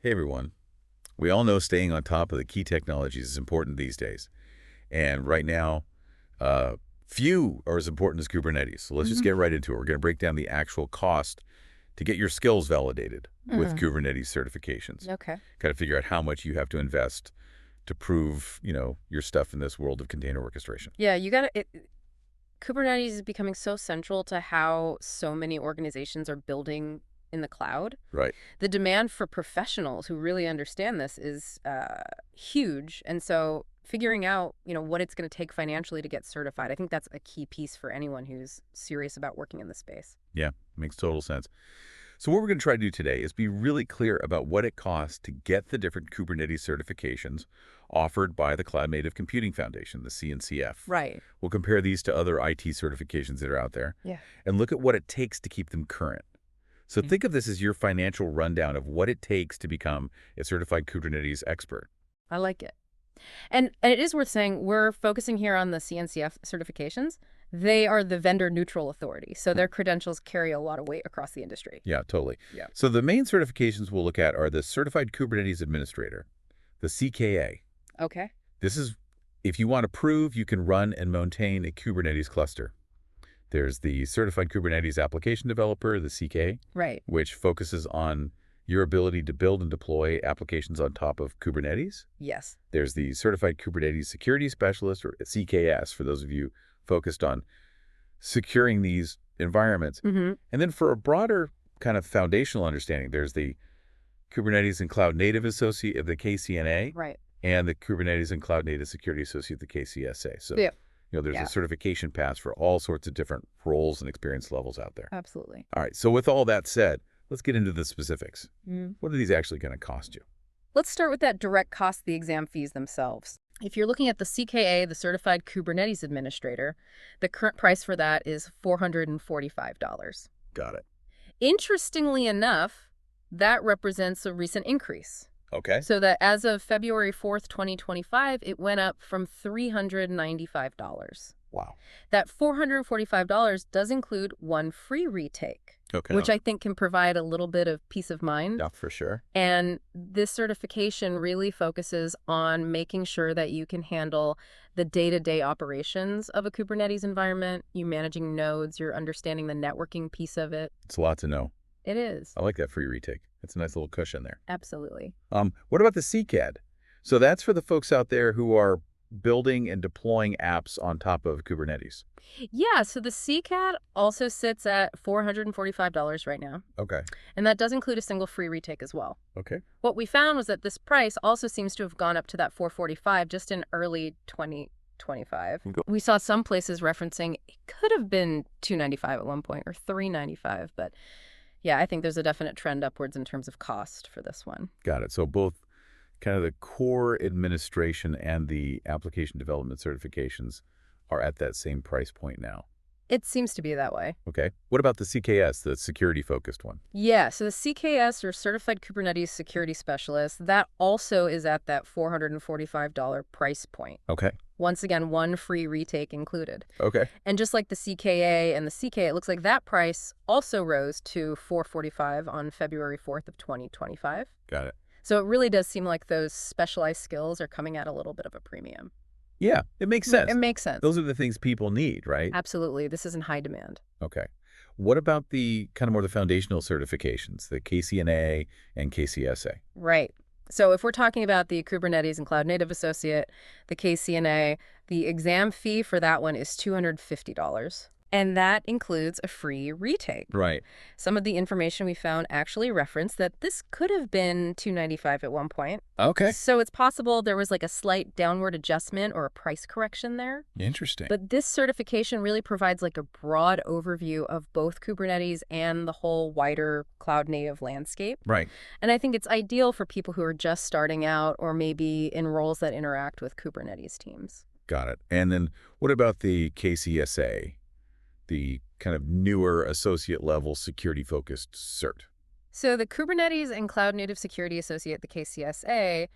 Hey everyone. We all know staying on top of the key technologies is important these days. And right now, uh, few are as important as Kubernetes. So let's just Hmm. get right into it. We're going to break down the actual cost to get your skills validated with Hmm. Kubernetes certifications. Okay. Kind of figure out how much you have to invest to prove, your stuff in this world of container orchestration. Yeah, you got to. Kubernetes is becoming so central to how so many organizations are building in the cloud. Right. The demand for professionals who really understand this is huge, and so figuring out, what it's going to take financially to get certified, I think that's a key piece for anyone who's serious about working in the space. Yeah, makes total sense. So what we're going to try to do today is be really clear about what it costs to get the different Kubernetes certifications offered by the Cloud Native Computing Foundation, the CNCF. Right. We'll compare these to other IT certifications that are out there Yeah. and look at what it takes to keep them current. So Mm. think of this as your financial rundown of what it takes to become a certified Kubernetes expert. I like it. And it is worth saying we're focusing here on the CNCF certifications. They are the vendor neutral authority, so Hmm. their credentials carry a lot of weight across the industry. Yeah, totally. Yeah. So the main certifications we'll look at are the Certified Kubernetes Administrator, the CKA. Okay. This is if you want to prove you can run and maintain a Kubernetes cluster. There's the Certified Kubernetes Application Developer, the CKA, Right. which focuses on your ability to build and deploy applications on top of Kubernetes. Yes. There's the Certified Kubernetes Security Specialist, or CKS, for those of you focused on securing these environments. Mm-hmm. And then for a broader kind of foundational understanding, there's the Kubernetes and Cloud Native Associate of the KCNA Right. and the Kubernetes and Cloud Native Security Associate of the KCSA. So, Yeah. there's a Yeah. certification path for all sorts of different roles and experience levels out there. Absolutely. All right, so with all that said, let's get into the specifics. Mm. What are these actually going to cost you? Let's start with that direct cost, the exam fees themselves. If you're looking at the CKA, the Certified Kubernetes Administrator, the current price for that is $445. Got it. Interestingly enough, that represents a recent increase. Okay. So that as of February 4th, 2025, it went up from $395. Wow. That $445 does include one free retake, Okay. which I think can provide a little bit of peace of mind. Yeah, for sure. And this certification really focuses on making sure that you can handle the day-to-day operations of a Kubernetes environment, you managing nodes, you're understanding the networking piece of it. It's a lot to know. It is. I like that free retake. It's a nice little cushion there. Absolutely. What about the CKAD? So that's for the folks out there who are building and deploying apps on top of Kubernetes. Yeah, so the CKAD also sits at $445 right now, Okay. and that does include a single free retake as well. Okay. What we found was that this price also seems to have gone up to that $445 just in early 2025. We saw some places referencing it could have been $295 at one point or $395, but yeah, I think there's a definite trend upwards in terms of cost for this one. Got it. So both kind of the core administration and the application development certifications are at that same price point now. It seems to be that way. Okay. What about the CKS, the security-focused one? Yeah, so the CKS, or Certified Kubernetes Security Specialist, that also is at that $445 price point. Okay. Once again, one free retake included. Okay. And just like the CKA and the CK, it looks like that price also rose to $445 on February 4th of 2025. Got it. So it really does seem like those specialized skills are coming at a little bit of a premium. Yeah, it makes sense. It makes sense. Those are the things people need, right? Absolutely. This is in high demand. Okay. What about the kind of more the foundational certifications, the KCNA and KCSA? Right. So if we're talking about the Kubernetes and Cloud Native Associate, the KCNA, the exam fee for that one is $250. And that includes a free retake. Right. Some of the information we found actually referenced that this could have been $295 at one point. Okay. So it's possible there was like a slight downward adjustment or a price correction there. Interesting. But this certification really provides like a broad overview of both Kubernetes and the whole wider cloud native landscape. Right. And I think it's ideal for people who are just starting out or maybe in roles that interact with Kubernetes teams. Got it. And then what about the KCSA, the kind of newer associate level security focused cert? So the Kubernetes and Cloud Native Security Associate, the KCSA,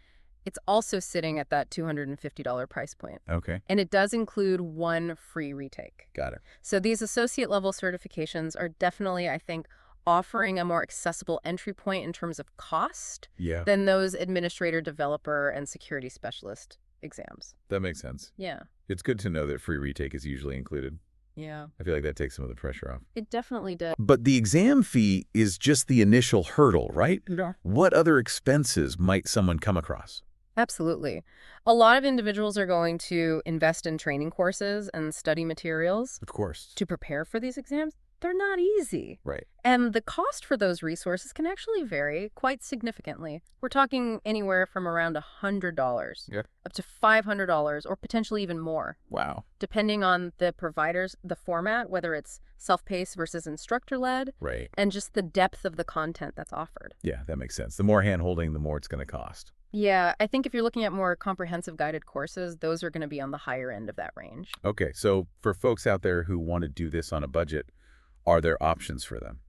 it's also sitting at that $250 price point. Okay. And it does include one free retake. Got it. So these associate level certifications are definitely, I think, offering a more accessible entry point in terms of cost Yeah, than those administrator, developer, and security specialist exams. that makes sense. Yeah. It's good to know that free retake is usually included. Yeah. I feel like that takes some of the pressure off. It definitely does. But the exam fee is just the initial hurdle, right? Yeah. What other expenses might someone come across? Absolutely. A lot of individuals are going to invest in training courses and study materials Of course. to prepare for these exams. They're not easy. Right. And the cost for those resources can actually vary quite significantly. We're talking anywhere from around $100 Yeah. up to $500 or potentially even more, Wow. depending on the providers, the format, whether it's self-paced versus instructor-led, Right. and just the depth of the content that's offered. Yeah, that makes sense. The more hand-holding, the more it's going to cost. Yeah, I think if you're looking at more comprehensive guided courses, those are going to be on the higher end of that range. Okay, so for folks out there who want to do this on a budget, are there options for them?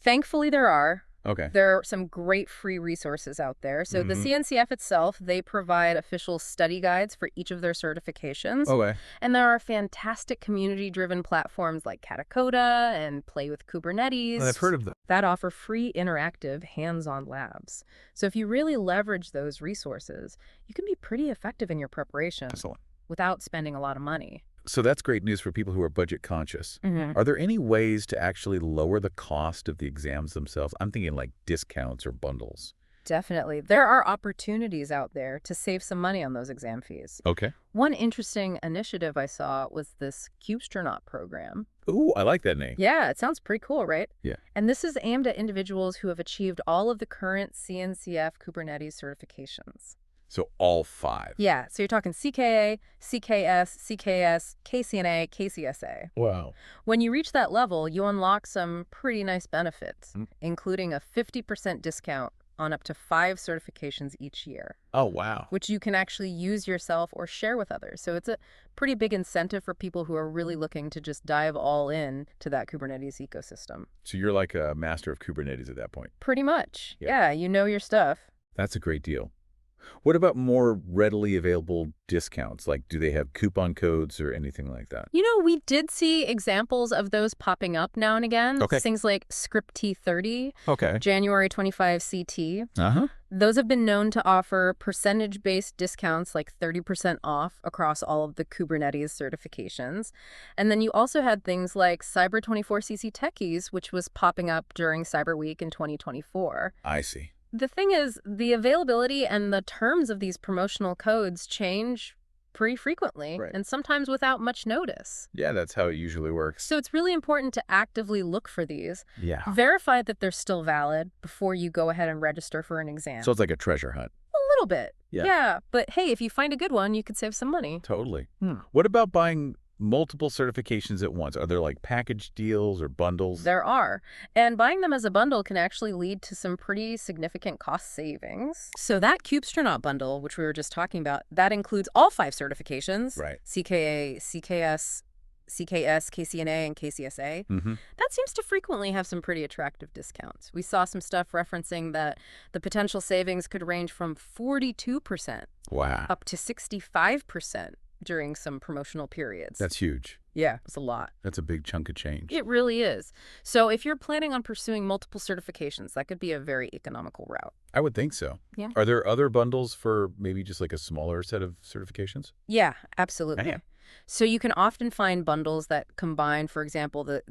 Thankfully, there are. Okay. There are some great free resources out there. So the CNCF itself, they provide official study guides for each of their certifications. Okay. And there are fantastic community-driven platforms like Katacoda and Play with Kubernetes I've heard of them. that offer free interactive hands-on labs. So if you really leverage those resources, you can be pretty effective in your preparation Excellent. without spending a lot of money. So that's great news for people who are budget conscious. Mm-hmm. Are there any ways to actually lower the cost of the exams themselves? I'm thinking like discounts or bundles. Definitely. There are opportunities out there to save some money on those exam fees. Okay. One interesting initiative I saw was this Kubestronaut program. Ooh, I like that name. Yeah, it sounds pretty cool, right? Yeah. And this is aimed at individuals who have achieved all of the current CNCF Kubernetes certifications. So all 5. Yeah, so you're talking CKA, CKS, CKS, KCNA, KCSA. Wow. When you reach that level, you unlock some pretty nice benefits, Mm. including a 50% discount on up to 5 certifications each year, Oh, wow. which you can actually use yourself or share with others. So it's a pretty big incentive for people who are really looking to just dive all in to that Kubernetes ecosystem. So you're like a master of Kubernetes at that point. Pretty much. Yeah. Yeah, you know your stuff. That's a great deal. What about more readily available discounts? Like, do they have coupon codes or anything like that? You know, we did see examples of those popping up now and again. Okay. Things like Script T30, Okay. January 25 CT. Uh-huh. Those have been known to offer percentage-based discounts like 30% off across all of the Kubernetes certifications. And then you also had things like Cyber 24cc Techies, which was popping up during Cyber Week in 2024. I see. The thing is, the availability and the terms of these promotional codes change pretty frequently, Right. and sometimes without much notice. Yeah, that's how it usually works. So it's really important to actively look for these. Yeah. Verify that they're still valid before you go ahead and register for an exam. So it's like a treasure hunt. A little bit. Yeah. Yeah. But hey, if you find a good one, you could save some money. Totally. What about buying multiple certifications at once? Are there like package deals or bundles? There are. And buying them as a bundle can actually lead to some pretty significant cost savings. So that Kubestronaut bundle, which we were just talking about, that includes all 5 certifications. Right. CKA, CKS, CKS, KCNA, and KCSA. Mm-hmm. That seems to frequently have some pretty attractive discounts. We saw some stuff referencing that the potential savings could range from 42% Wow. up to 65% during some promotional periods. That's huge. Yeah, it's a lot. That's a big chunk of change. It really is. So if you're planning on pursuing multiple certifications, that could be a very economical route. I would think so. Yeah. Are there other bundles for maybe just like a smaller set of certifications? Yeah, absolutely. Yeah. So you can often find bundles that combine, for example, the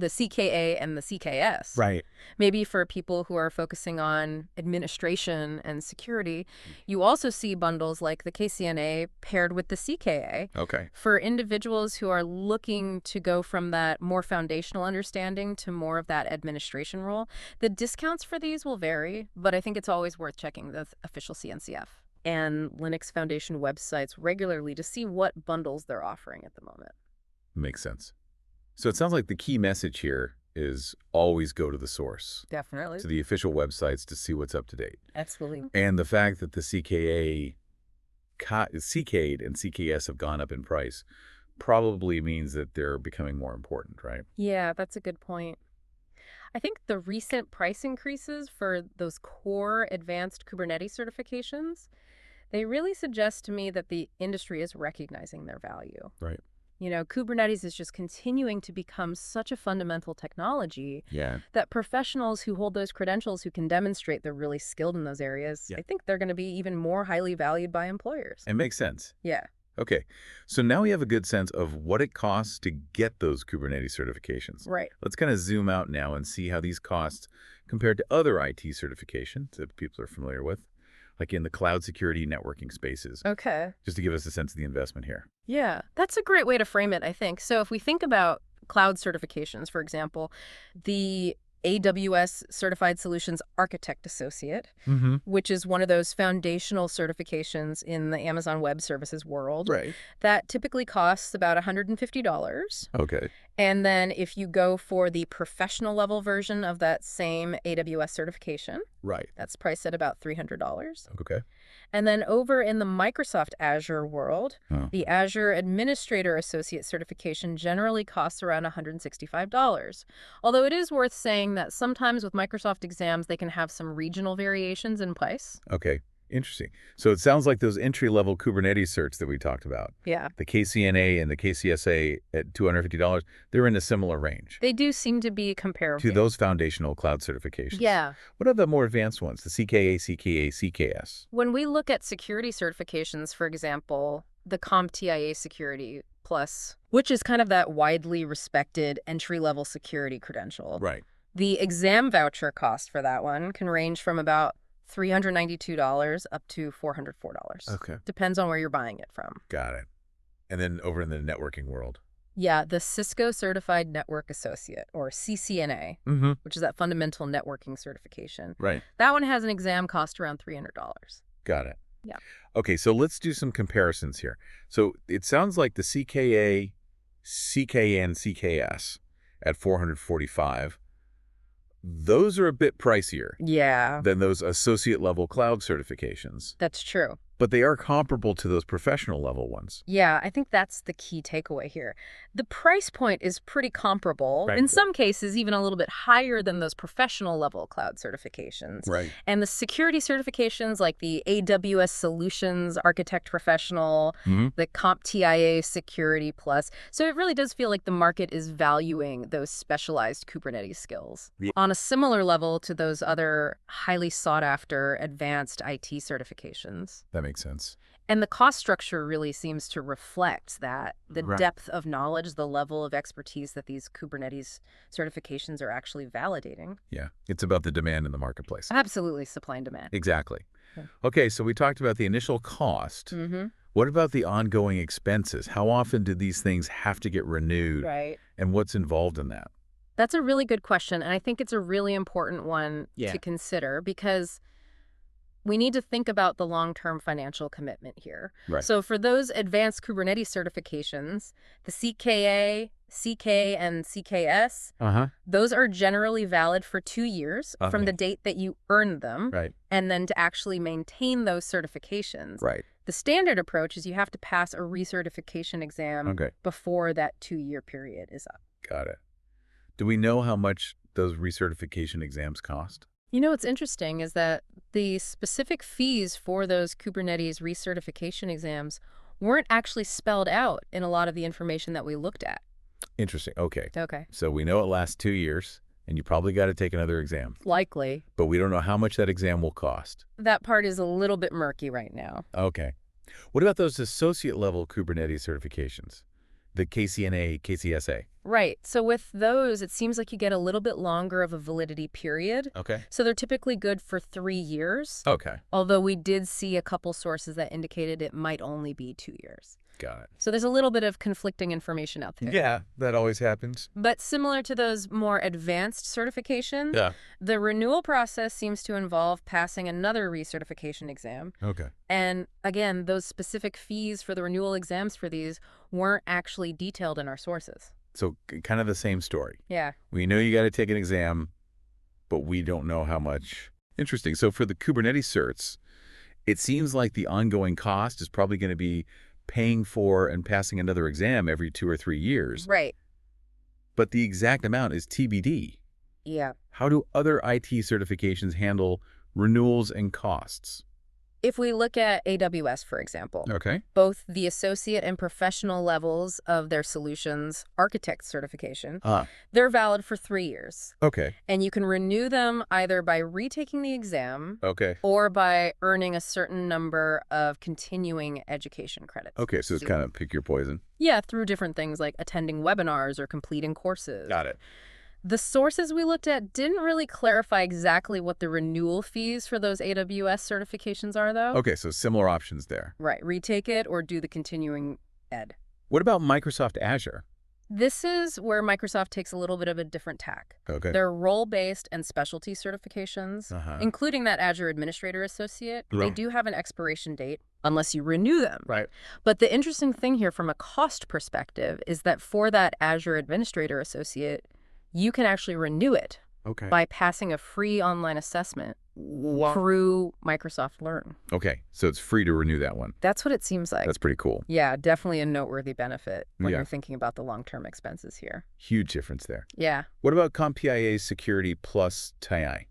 CKA and the CKS. Right. Maybe for people who are focusing on administration and security. You also see bundles like the KCNA paired with the CKA. Okay. For individuals who are looking to go from that more foundational understanding to more of that administration role, the discounts for these will vary, but I think it's always worth checking the official CNCF and Linux Foundation websites regularly to see what bundles they're offering at the moment. Makes sense. So it sounds like the key message here is always go to the source, Definitely. to the official websites to see what's up to date. Absolutely. And the fact that the CKAD and CKS have gone up in price probably means that they're becoming more important, right? Yeah, that's a good point. I think the recent price increases for those core advanced Kubernetes certifications, they really suggest to me that the industry is recognizing their value. Right. Kubernetes is just continuing to become such a fundamental technology Yeah. that professionals who hold those credentials, who can demonstrate they're really skilled in those areas, Yeah. I think they're going to be even more highly valued by employers. It makes sense. Yeah. Okay, so now we have a good sense of what it costs to get those Kubernetes certifications. Right. Let's kind of zoom out now and see how these costs compare to other IT certifications that people are familiar with, like in the cloud security networking spaces, Okay. just to give us a sense of the investment here. Yeah, that's a great way to frame it, I think. So if we think about cloud certifications, for example, the AWS Certified Solutions Architect Associate, Mm-hmm. which is one of those foundational certifications in the Amazon Web Services world, Right. that typically costs about $150. Okay. And then if you go for the professional level version of that same AWS certification, Right. that's priced at about $300. Okay. And then over in the Microsoft Azure world, Oh. the Azure Administrator Associate certification generally costs around $165. Although it is worth saying that sometimes with Microsoft exams, they can have some regional variations in price. Okay. Interesting. So it sounds like those entry-level Kubernetes certs that we talked about, Yeah. the KCNA and the KCSA at $250, they're in a similar range They do seem to be to comparable. those foundational cloud certifications. Yeah. What are the more advanced ones, the CKA, CKA, CKS? When we look at security certifications, for example, the CompTIA Security Plus, which is kind of that widely respected entry-level security credential, Right. the exam voucher cost for that one can range from about $392 up to $404. Okay. Depends on where you're buying it from. Got it. And then over in the networking world. Yeah, the Cisco Certified Network Associate, or CCNA, Mm-hmm. which is that fundamental networking certification. Right. That one has an exam cost around $300. Got it. Yeah. Okay, so let's do some comparisons here. So it sounds like the CKA, CKA, and CKS at $445, those are a bit pricier Yeah, than those associate level cloud certifications, that's true. but they are comparable to those professional level ones. Yeah, I think that's the key takeaway here. The price point is pretty comparable, Right. in some cases even a little bit higher than those professional level cloud certifications. Right. And the security certifications like the AWS Solutions Architect Professional, Mm-hmm. the CompTIA Security Plus. So it really does feel like the market is valuing those specialized Kubernetes skills Yeah. on a similar level to those other highly sought after advanced IT certifications. That makes sense. And the cost structure really seems to reflect that, the Right. depth of knowledge, the level of expertise that these Kubernetes certifications are actually validating. Yeah, it's about the demand in the marketplace. Absolutely, supply and demand. Exactly. Yeah. Okay, so we talked about the initial cost. Mm-hmm. What about the ongoing expenses? How often do these things have to get renewed? Right. And what's involved in that? That's a really good question, and I think it's a really important one Yeah. to consider because we need to think about the long-term financial commitment here. Right. So for those advanced Kubernetes certifications, the CKA, CK, and CKS, Uh-huh. those are generally valid for 2 years from Okay. the date that you earned them, Right. and then to actually maintain those certifications. Right. The standard approach is you have to pass a recertification exam Okay. before that 2-year period is up. Got it. Do we know how much those recertification exams cost? What's interesting is that the specific fees for those Kubernetes recertification exams weren't actually spelled out in a lot of the information that we looked at. Interesting. Okay. Okay. So we know it lasts 2 years, and you probably got to take another exam. Likely. But we don't know how much that exam will cost. That part is a little bit murky right now. Okay. What about those associate level Kubernetes certifications? The KCNA, KCSA? Right. So with those, it seems like you get a little bit longer of a validity period. Okay. So they're typically good for 3 years, Okay. although we did see a couple sources that indicated it might only be 2 years. Got it. So there's a little bit of conflicting information out there. Yeah, that always happens. But similar to those more advanced certifications, Yeah. the renewal process seems to involve passing another recertification exam. Okay. And again, those specific fees for the renewal exams for these weren't actually detailed in our sources. So kind of the same story. Yeah. We know you got to take an exam, but we don't know how much. Interesting. So for the Kubernetes certs, it seems like the ongoing cost is probably going to be paying for and passing another exam every 2 or 3 years. Right. But the exact amount is TBD. Yeah. How do other IT certifications handle renewals and costs? If we look at AWS, for example, Okay. both the associate and professional levels of their solutions architect certification, Ah, they're valid for 3 years. okay. And you can renew them either by retaking the exam Okay. or by earning a certain number of continuing education credits. Okay, so it's kind of pick your poison. Yeah, through different things like attending webinars or completing courses. Got it. The sources we looked at didn't really clarify exactly what the renewal fees for those AWS certifications are, though. Okay, so similar options there. Right, retake it or do the continuing ed. What about Microsoft Azure? This is where Microsoft takes a little bit of a different tack. Okay. They're role-based and specialty certifications, including that Azure Administrator Associate. They Right. do have an expiration date unless you renew them. Right. But the interesting thing here from a cost perspective is that for that Azure Administrator Associate, you can actually renew it Okay. by passing a free online assessment through Microsoft Learn. Okay, so it's free to renew that one. That's what it seems like. That's pretty cool. Yeah, definitely a noteworthy benefit when Yeah. you're thinking about the long-term expenses here. Huge difference there. Yeah. What about CompTIA Security Plus TIA?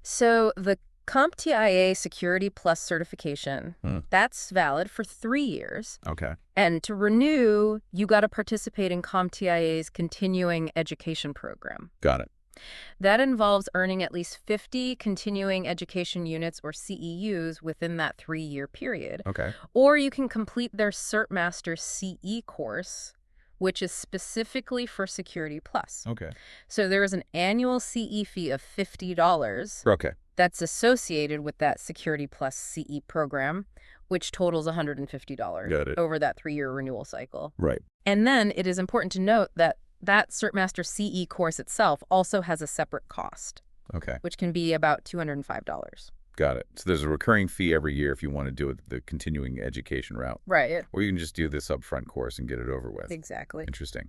So the CompTIA Security Plus certification, that's valid for 3 years. Okay. And to renew, you got to participate in CompTIA's continuing education program. Got it. That involves earning at least 50 continuing education units or CEUs within that 3-year period. Okay. Or you can complete their CertMaster CE course, which is specifically for Security Plus. Okay. So there is an annual CE fee of $50 Okay. that's associated with that Security Plus CE program, which totals $150 Got it. over that 3-year renewal cycle. Right. And then it is important to note that that CertMaster CE course itself also has a separate cost, Okay. which can be about $205. Got it. So there's a recurring fee every year if you want to do it the continuing education route. Right. Or you can just do this upfront course and get it over with. Exactly. Interesting.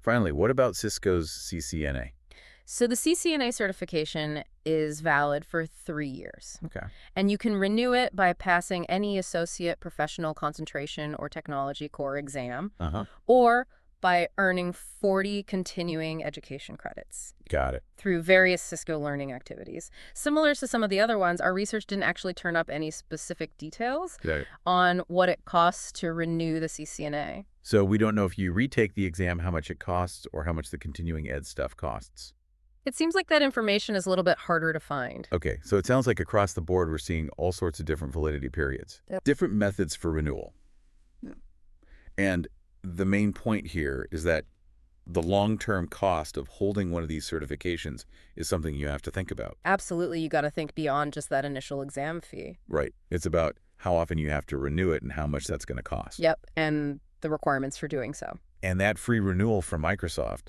Finally, what about Cisco's CCNA? So the CCNA certification is valid for 3 years. Okay. And you can renew it by passing any associate professional concentration or technology core exam, or by earning 40 continuing education credits Got it. through various Cisco learning activities. Similar to some of the other ones, our research didn't actually turn up any specific details on what it costs to renew the CCNA. So we don't know if you retake the exam, how much it costs, or how much the continuing ed stuff costs. It seems like that information is a little bit harder to find. Okay, so it sounds like across the board we're seeing all sorts of different validity periods. Yep. Different methods for renewal. And the main point here is that the long-term cost of holding one of these certifications is something you have to think about. Absolutely, you got to think beyond just that initial exam fee. Right. It's about how often you have to renew it and how much that's going to cost. Yep, and the requirements for doing so. And that free renewal from Microsoft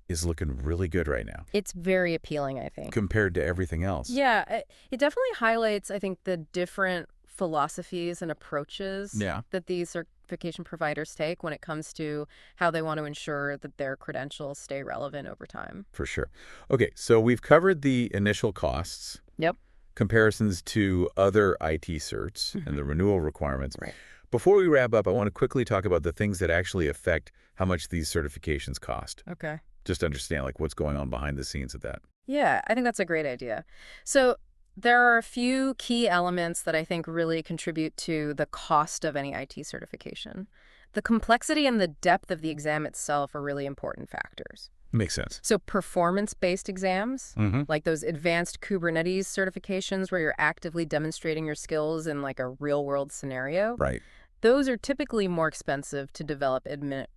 is looking really good right now It's very appealing, I think. compared to everything else. Yeah, it definitely highlights, I think, the different philosophies and approaches that these certification providers take when it comes to how they want to ensure that their credentials stay relevant over time. For sure. Okay, so we've covered the initial costs. Yep. Comparisons to other IT certs and the renewal requirements. Right. Before we wrap up, I want to quickly talk about the things that actually affect how much these certifications cost. Okay. Just to understand like what's going on behind the scenes of that. Yeah, I think that's a great idea. So there are a few key elements that I think really contribute to the cost of any IT certification. The complexity and the depth of the exam itself are really important factors. Makes sense. So performance-based exams, like those advanced Kubernetes certifications where you're actively demonstrating your skills in like a real-world scenario, Right. those are typically more expensive to develop,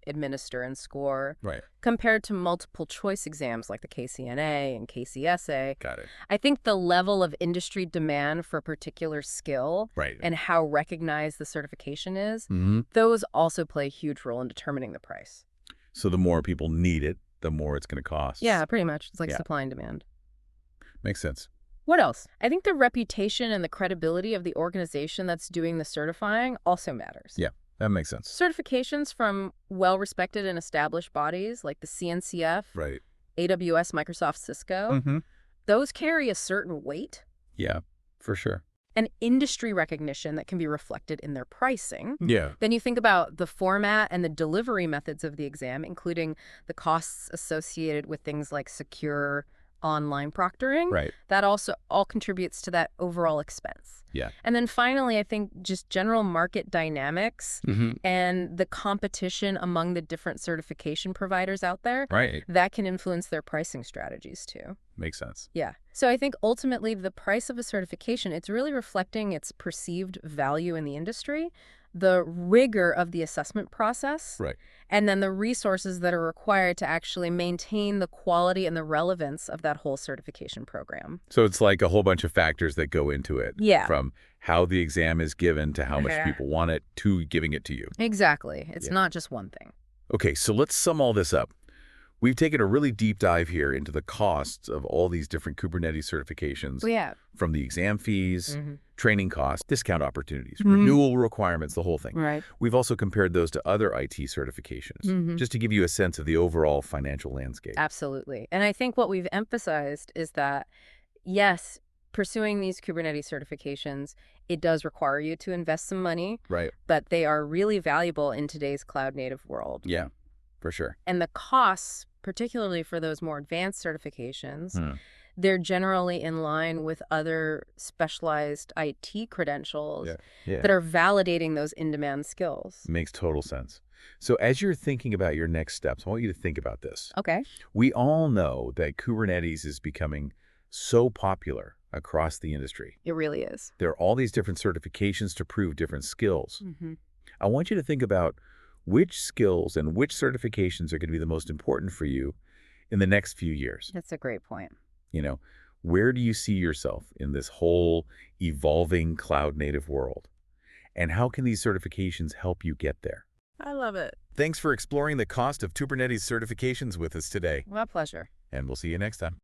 administer, and score Right. compared to multiple choice exams like the KCNA and KCSA. Got it. I think the level of industry demand for a particular skill Right. and how recognized the certification is, Mm-hmm. those also play a huge role in determining the price. So the more people need it, the more it's going to cost. Yeah, pretty much. It's like Yeah. supply and demand. Makes sense. What else? I think the reputation and the credibility of the organization that's doing the certifying also matters. Yeah, that makes sense. Certifications from well-respected and established bodies like the CNCF, Right. AWS, Microsoft, Cisco, those carry a certain weight Yeah, for sure. and industry recognition that can be reflected in their pricing. Yeah. Then you think about the format and the delivery methods of the exam, including the costs associated with things like secure online proctoring. Right. That also all contributes to that overall expense. Yeah. And then finally, I think just general market dynamics and the competition among the different certification providers out there, Right. that can influence their pricing strategies too. Makes sense. Yeah. So I think ultimately the price of a certification, it's really reflecting its perceived value in the industry, the rigor of the assessment process, Right. and then the resources that are required to actually maintain the quality and the relevance of that whole certification program. So it's like a whole bunch of factors that go into it. Yeah. From how the exam is given to how much people want it to giving it to you. Exactly. It's not just one thing. Okay, so let's sum all this up. We've taken a really deep dive here into the costs of all these different Kubernetes certifications. Well, yeah. From the exam fees, training costs, discount opportunities, renewal requirements, the whole thing. Right. We've also compared those to other IT certifications, just to give you a sense of the overall financial landscape. Absolutely. And I think what we've emphasized is that, yes, pursuing these Kubernetes certifications, it does require you to invest some money, Right. but they are really valuable in today's cloud-native world. Yeah, for sure. And the costs, particularly for those more advanced certifications, they're generally in line with other specialized IT credentials that are validating those in-demand skills. Makes total sense. So as you're thinking about your next steps, I want you to think about this. Okay. We all know that Kubernetes is becoming so popular across the industry. It really is. There are all these different certifications to prove different skills. I want you to think about which skills and which certifications are going to be the most important for you in the next few years. That's a great point. You know, where do you see yourself in this whole evolving cloud-native world? And how can these certifications help you get there? I love it. Thanks for exploring the cost of Kubernetes certifications with us today. My pleasure. And we'll see you next time.